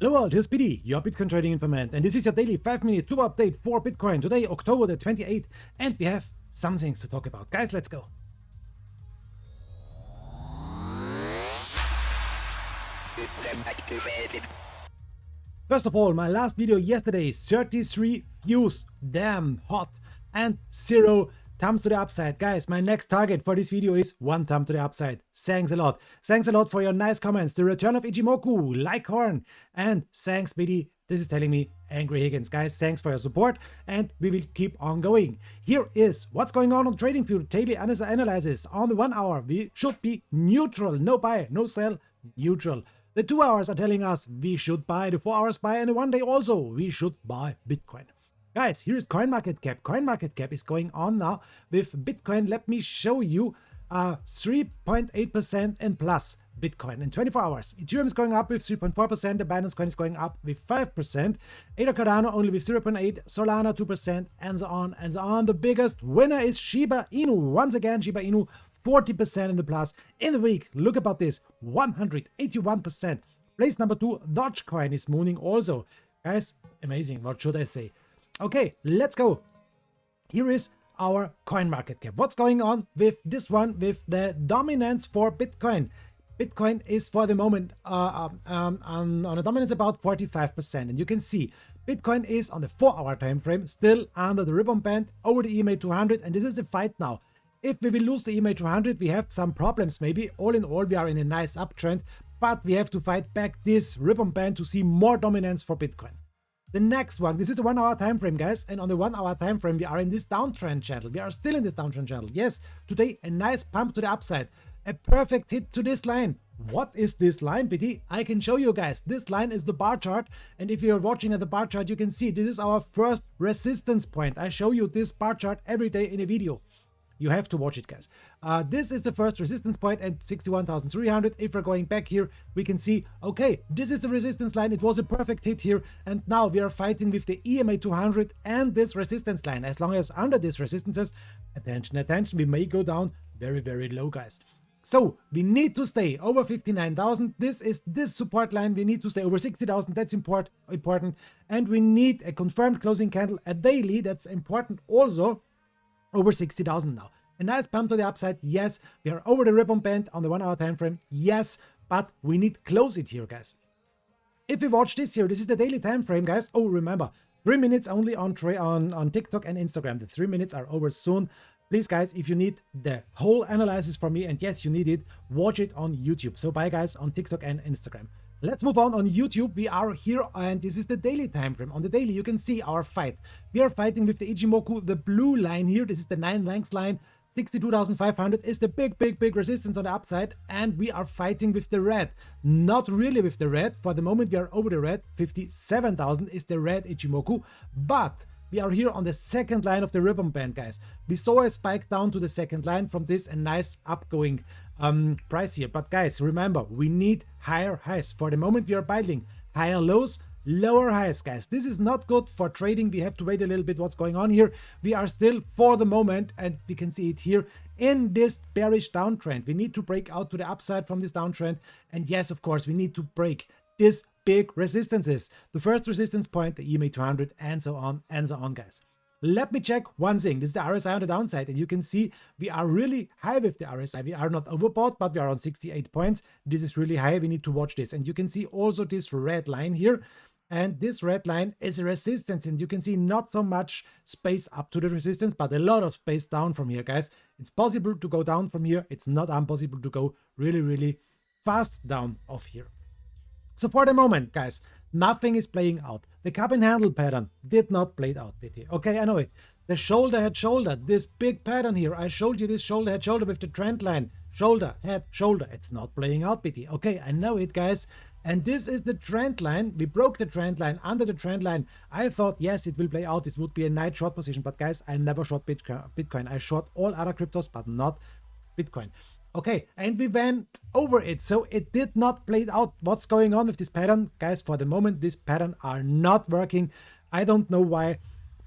Hello world, here's Biti, your Bitcoin trading informant, and this is your daily 5-minute super update for Bitcoin. Today, October the 28th, and we have some things to talk about. Guys, let's go. First of all, my last video yesterday, 33 views, damn hot, and 0 thumbs to the upside. Guys, my next target for this video is 1 thumb to the upside. Thanks a lot. Thanks a lot for your nice comments. The return of Ichimoku, Lighthorn, and thanks Biti. This is telling me Angry Higgins. Guys, thanks for your support, and we will keep on going. Here is what's going on Tradingfees daily analysis. On the 1 hour, we should be neutral. No buy, no sell, neutral. The 2 hours are telling us we should buy. The 4 hours buy, and the 1 day also we should buy Bitcoin. Guys, here's CoinMarketCap. CoinMarketCap is going on now with Bitcoin. Let me show you 3.8% and plus Bitcoin in 24 hours. Ethereum is going up with 3.4%. The Binance coin is going up with 5%. ADA Cardano only with 0.8%. Solana 2%, and so on and so on. The biggest winner is Shiba Inu. Once again, Shiba Inu 40% in the plus in the week. Look about this, 181%. Place number 2, Dogecoin is mooning also. Guys, amazing. What should I say? Okay, let's go. Here is our CoinMarketCap. What's going on with this one, with the dominance for Bitcoin? Bitcoin is for the moment on a dominance about 45%. And you can see Bitcoin is on the 4-hour time frame, still under the ribbon band, over the EMA 200. And this is the fight now. If we will lose the EMA 200, we have some problems maybe. All in all, we are in a nice uptrend, but we have to fight back this ribbon band to see more dominance for Bitcoin. The next one, this is the 1 hour time frame, guys, and on the 1 hour time frame we are in this downtrend channel. We are still in this downtrend channel. Yes, today a nice pump to the upside, a perfect hit to this line. What is this line, Biti? I can show you guys. This line is the bar chart, and if you're watching at the bar chart, you can see this is our first resistance point. I show you this bar chart every day in a video. You have to watch it, guys. This is the first resistance point at 61,300. If we're going back here, we can see, okay, this is the resistance line. It was a perfect hit here. And now we are fighting with the EMA 200 and this resistance line. As long as under these resistances, attention, we may go down very, very low, guys. So we need to stay over 59,000. This is this support line. We need to stay over 60,000. That's important. And we need a confirmed closing candle, a daily. That's important also. Over 60,000 now. A nice pump to the upside. Yes, we are over the ribbon band on the 1 hour time frame. Yes, but we need to close it here, guys. If we watch this here, this is the daily time frame, guys. Oh, remember, 3 minutes only on TikTok and Instagram. The 3 minutes are over soon. Please, guys, if you need the whole analysis from me, and yes, you need it, watch it on YouTube. So bye, guys, on TikTok and Instagram. Let's move on YouTube. We are here, and this is the daily time frame. On the daily, you can see our fight. We are fighting with the Ichimoku, the blue line here. This is the 9 lengths line. 62,500 is the big resistance on the upside, and we are fighting with the red. Not really with the red. For the moment, we are over the red. 57,000 is the red Ichimoku, but we are here on the second line of the ribbon band, guys. We saw a spike down to the second line from this, a nice upgoing price here. But guys, remember, we need higher highs. For the moment, we are building higher lows, lower highs, guys. This is not good for trading. We have to wait a little bit what's going on here. We are still, for the moment, and we can see it here, in this bearish downtrend. We need to break out to the upside from this downtrend. And yes, of course, we need to break this big resistances. The first resistance point, the EMA 200, and so on, guys. Let me check one thing. This is the RSI on the downside, and you can see we are really high with the RSI. We are not overbought, but we are on 68 points. This is really high. We need to watch this. And you can see also this red line here. And this red line is a resistance, and you can see not so much space up to the resistance, but a lot of space down from here, guys. It's possible to go down from here. It's not impossible to go really, really fast down off here. So for the moment, guys, nothing is playing out. The cup and handle pattern did not play out, Biti. Okay, I know it. The shoulder head shoulder, this big pattern here. I showed you this shoulder head shoulder with the trend line. Shoulder head shoulder. It's not playing out, Biti. Okay, I know it, guys. And this is the trend line. We broke the trend line. Under the trend line, I thought, yes, it will play out. This would be a nice short position. But guys, I never short Bitcoin. I short all other cryptos, but not Bitcoin. Okay, and we went over it, so it did not play out. What's going on with this pattern? Guys, for the moment, this pattern are not working. I don't know why,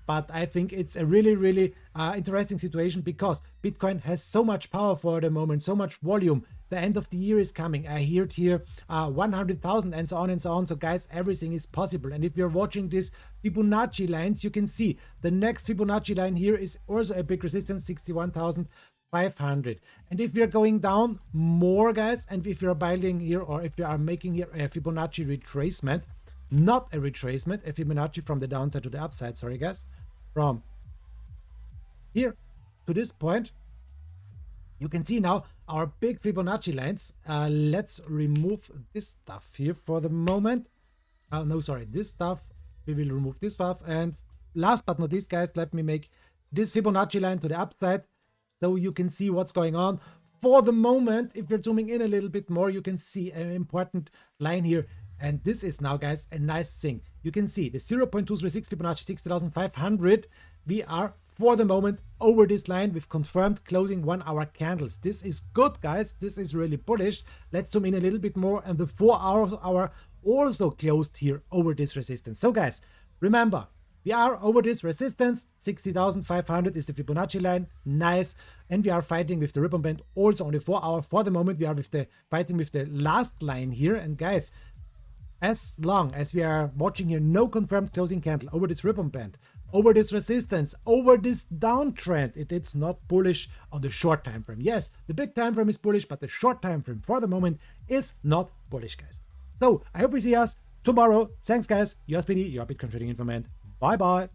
but I think it's a really interesting situation because Bitcoin has so much power for the moment, so much volume. the end of the year is coming. I heard here 100,000 and so on and so on. So guys, everything is possible. And if you're watching this Fibonacci lines, you can see the next Fibonacci line here is also a big resistance, 61,500. And if we're going down more, guys, and if you're buying here, or if you are making here a Fibonacci retracement, not a retracement, a Fibonacci from the downside to the upside, sorry guys, from here to this point, you can see now our big Fibonacci lines. Let's remove this stuff here for the moment. No, sorry, this stuff, we will remove this stuff. And last but not least, guys, let me make this Fibonacci line to the upside so you can see what's going on. For the moment, if you're zooming in a little bit more, you can see an important line here. And this is now, guys, a nice thing. You can see the 0.236 Fibonacci 60,500. We are, for the moment, over this line with confirmed closing 1 hour candles. This is good, guys. This is really bullish. Let's zoom in a little bit more. And the 4 hour also closed here over this resistance. So, guys, remember, we are over this resistance. 60,500 is the Fibonacci line. Nice. And we are fighting with the ribbon band also on the 4 hour. For the moment, we are fighting with the last line here. And guys, as long as we are watching here no confirmed closing candle over this ribbon band, over this resistance, over this downtrend, it's not bullish on the short time frame. Yes, the big time frame is bullish, but the short time frame for the moment is not bullish, guys. So I hope we see us tomorrow. Thanks, guys. Yours Biti, your Bitcoin trading informant. Bye bye.